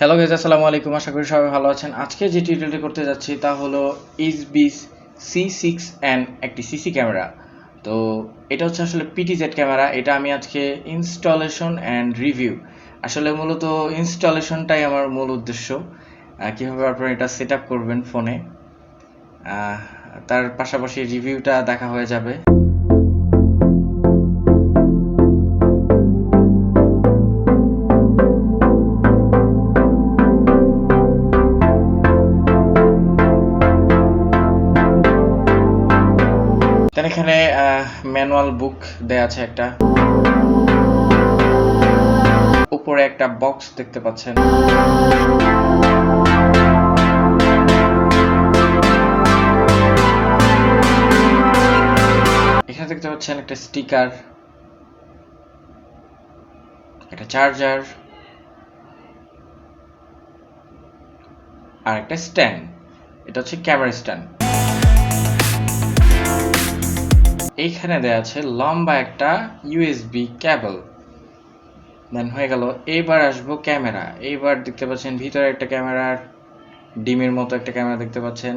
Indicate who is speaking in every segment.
Speaker 1: Hello guys, আসসালামু আলাইকুম। আশা করি সবাই ভালো আছেন। আজকে যে টিউটোরিয়ালটি করতে যাচ্ছি তা হলো Ezviz C6N একটি সিসি ক্যামেরা। তো এটা হচ্ছে আসলে পিটিজেড ক্যামেরা। এটা আমি আজকে ইনস্টলেশন অ্যান্ড রিভিউ, আসলে মূলত ইনস্টলেশনটাই আমার মূল উদ্দেশ্য। কীভাবে আপনারা এটা সেট আপ করবেন ফোনে, তার পাশাপাশি রিভিউটা দেখা হয়ে যাবে। এখানে ম্যানুয়াল বুক দেয়া আছে একটা, উপরে একটা বক্স দেখতে পাচ্ছেন। এখানে দেখতে পাচ্ছেন একটা স্টিকার, একটা চার্জার আর একটা স্ট্যান্ড। এটা হচ্ছে ক্যামেরা স্ট্যান্ড। এইখানে দেয়া আছে লম্বা একটা ইউএসবি কেবল। দেন হয়ে গেল। এইবার আসবো ক্যামেরা। এইবার দেখতে পাচ্ছেন ভিতরে একটা ক্যামেরা, ডিমের মতো একটা ক্যামেরা দেখতে পাচ্ছেন।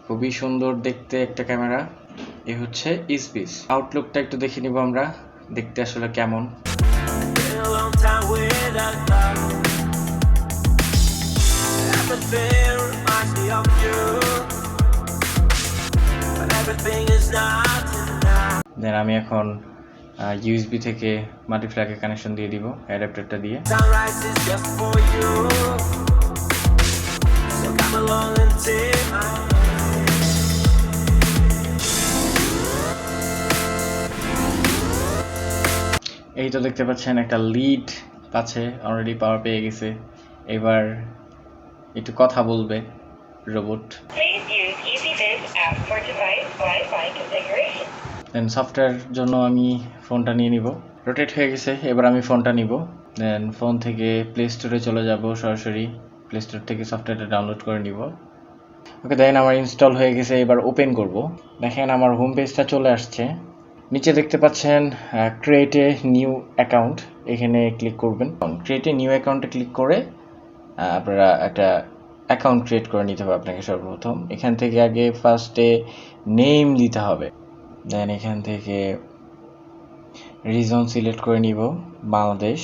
Speaker 1: খুবই সুন্দর দেখতে একটা ক্যামেরা। এই হচ্ছে Ezviz। আউটলুকটা একটু দেখে নিব আমরা, দেখতে আসলে কেমন। দেন আমি এখন ইউএসবি থেকে মাল্টিপ্লাগে কানেকশন দিয়ে দিব অ্যাডাপ্টারটা দিয়ে। এই তো দেখতে পাচ্ছেন একটা লিড পাচ্ছে, অলরেডি পাওয়ার পেয়ে গেছে। এবার একটু কথা বলবে রোবট। দেন সফটওয়্যার জন্য আমি ফোনটা নিয়ে নিব। রোটেট হয়ে গেছে, এবার আমি ফোনটা নিব। দেন ফোন থেকে প্লে স্টোরে চলে যাব, সরাসরি প্লে স্টোর থেকে সফটওয়্যারটা ডাউনলোড করে নিব। ওকে, দেন আমার ইনস্টল হয়ে গেছে। এবার ওপেন করব। দেখেন আমার হোম পেজটা চলে আসছে। নিচে দেখতে পাচ্ছেন ক্রিয়েট এ নিউ অ্যাকাউন্ট, এখানে ক্লিক করবেন। ক্রিয়েট এ নিউ অ্যাকাউন্টে ক্লিক করে আপনারা একটা অ্যাকাউন্ট ক্রিয়েট করে নিতে হবে আপনাকে সর্বপ্রথম। এখান থেকে আগে ফার্স্টে নেম দিতে হবে। দেন এখান থেকে রিজন সিলেক্ট করে নিব, বাংলাদেশ।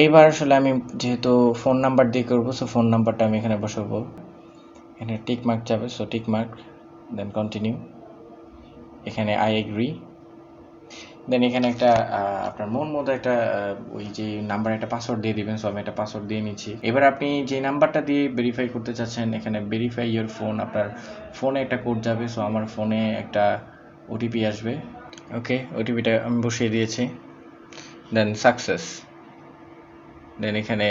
Speaker 1: এইবার আসলে আমি যেহেতু ফোন নাম্বার দিয়ে করবো, সো ফোন নাম্বারটা আমি এখানে বসাবো। এখানে টিক মার্ক যাবে, so tick mark. Then continue. এখানে আই এগ্রি। দেন এখানে একটা আপনার মন মতো একটা ওই যে নাম্বার একটা পাসওয়ার্ড দিয়ে দিবেন। সো আমি একটা পাসওয়ার্ড দিয়ে নিচ্ছি। এবার আপনি যে নাম্বারটা দিয়ে ভেরিফাই করতে চাচ্ছেন, এখানে ভেরিফাই ইওর ফোন, আপনার ফোনে একটা কোড যাবে। সো আমার ফোনে একটা ওটিপি আসবে। ওকে, ওটিপিটা আমি বসিয়ে দিয়েছি। দেন সাকসেস। দেন এখানে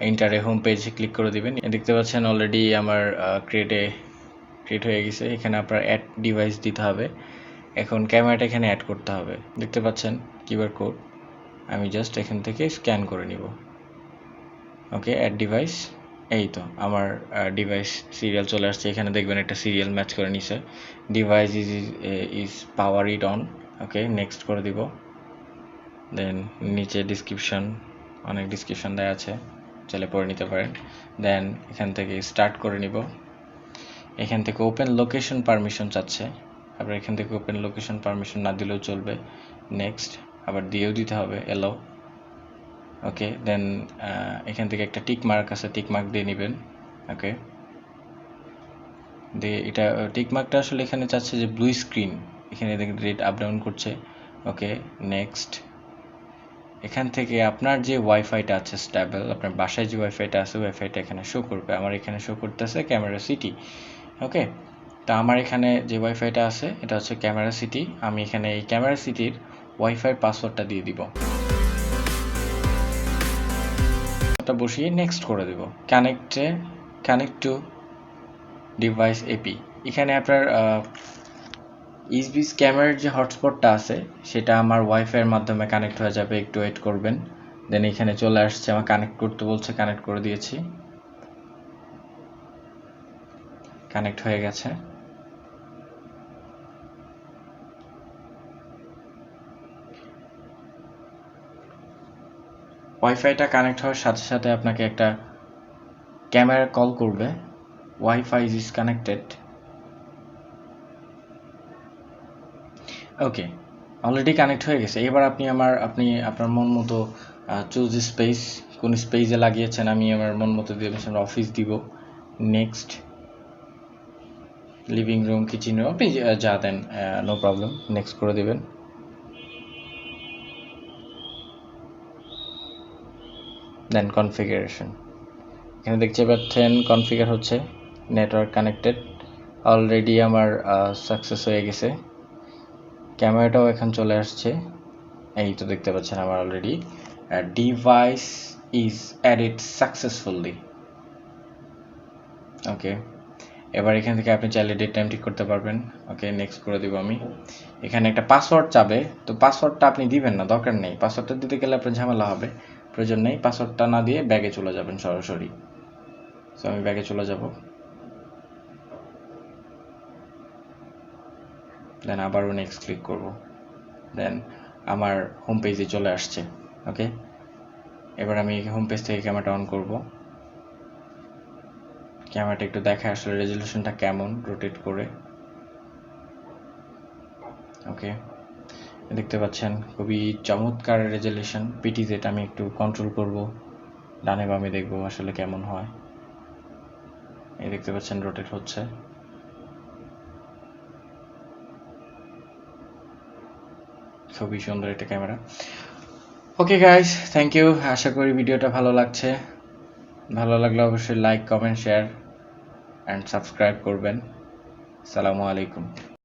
Speaker 1: ইন্টারে হোম পেজে ক্লিক করে দিবেন। দেখতে পাচ্ছেন অলরেডি আমার ক্রিয়েট হয়ে গেছে। এখানে আপনার অ্যাড ডিভাইস দিতে হবে। এখন ক্যামেরাটা এখানে অ্যাড করতে হবে। দেখতে পাচ্ছেন কিউআর কোড, আমি জাস্ট এখান থেকে স্ক্যান করে নিব। ওকে, অ্যাড ডিভাইস। এই তো আমার ডিভাইস সিরিয়াল চলে আসছে। এখানে দেখবেন একটা সিরিয়াল ম্যাচ করে নিছে। Device is power it on. Okay, next করে দিব। দেন নিচে ডিসক্রিপশন, অনেক ডিসক্রিপশন দেওয়া আছে, চাইলে পড়ে নিতে পারেন। দেন এখান থেকে স্টার্ট করে নিব। এখান থেকে ওপেন লোকেশন পারমিশন চাচ্ছে, আবার এখান থেকে ওপেন লোকেশন পারমিশন না দিলেও চলবে। নেক্সট, আবার দিয়েও দিতে হবে, এলো। ওকে, দেন এখান থেকে একটা টিক মার্ক আছে, টিক মার্ক দিয়ে নেবেন। ওকে, দিয়ে এটা টিক মার্কটা আসলে এখানে চাচ্ছে যে ব্লু স্ক্রিন, এখানে দেখেন রেড আপ ডাউন করছে। ওকে, নেক্সট। এখান থেকে আপনার যে ওয়াইফাইটা আছে স্টেবল, আপনার বাসায় যে ওয়াইফাইটা আছে, ওয়াইফাইটা এখানে শো করবে। আমার এখানে শো করতেছে ক্যামেরা সিটি। ওকে, তা আমার এখানে যে ওয়াইফাইটা আছে এটা হচ্ছে ক্যামেরা সিটি। আমি এখানে এই ক্যামেরা সিটির ওয়াইফাই পাসওয়ার্ডটা দিয়ে দিব। এটা বসিয়ে নেক্সট করে দেব। Connect to device AP. এখানে আপনার Ezviz ক্যামেরার যে হটস্পটটা আছে সেটা আমার ওয়াইফাইয়ের মাধ্যমে কানেক্ট হয়ে যাবে, একটু ওয়েট করবেন। দেন এখানে চলে আসছে, আমার কানেক্ট করতে বলছে, কানেক্ট করে দিয়েছি, কানেক্ট হয়ে গেছে। ওয়াইফাইটা কানেক্ট হওয়ার সাথে সাথে আপনাকে একটা ক্যামেরা কল করবে, wifi is connected. Okay, already connect হয়ে গেছে। এবার আপনি আপনার মন মতো চুজ স্পেস, কোন স্পেসে লাগিয়েছেন আমি আমার মন মতো দিয়ে অফিস দিব। Next, living room, kitchen room, আপনি যা দেন নো প্রবলেম, নেক্সট করে দেবেন। দেন কনফিগারেশন, এখানে দেখতে পাচ্ছেন কনফিগার হচ্ছে, নেটওয়ার্ক কানেক্টেড, অলরেডি আমার সাকসেস হয়ে গেছে। ক্যামেরাটাও এখন চলে আসছে, এই তো দেখতে পাচ্ছেন আমার already device is added successfully. Okay, এবার এখান থেকে আপনি চাইলে ডেট টাইম ঠিক করতে পারবেন। ওকে, নেক্সট করে দেবো আমি। এখানে একটা পাসওয়ার্ড চাবে, তো পাসওয়ার্ডটা আপনি দিবেন না, দরকার নেই। পাসওয়ার্ডটা দিতে গেলে আপনার ঝামেলা হবে, প্রয়োজন নেই। পাসওয়ার্ডটা না দিয়ে ব্যাগে চলে যাবেন সরাসরি। সো আমি ব্যাগে চলে যাব, দেন আবারও নেক্সট ক্লিক করব, দেন আমার হোম পেজে চলে আসছে। ওকে, এবার আমি হোম পেজ থেকে ক্যামেরাটা অন করব। ক্যামেরাটা একটু দেখায় আসলে রেজলিউশনটা কেমন, রোটেট করে। ওকে, দেখতে পাচ্ছেন খুবই চমৎকার রেজলিউশন। পিটিজেড আমি একটু কন্ট্রোল করব, ডানে বামে দেখবো আসলে কেমন হয়। এই দেখতে পাচ্ছেন রোটেট হচ্ছে। খুবই সুন্দর একটা camera. Okay guys, thank you. আশা করি ভিডিওটা ভালো লাগছে। ভালো লাগলে অবশ্যই like, comment, share and subscribe করবেন। আসসালামু আলাইকুম।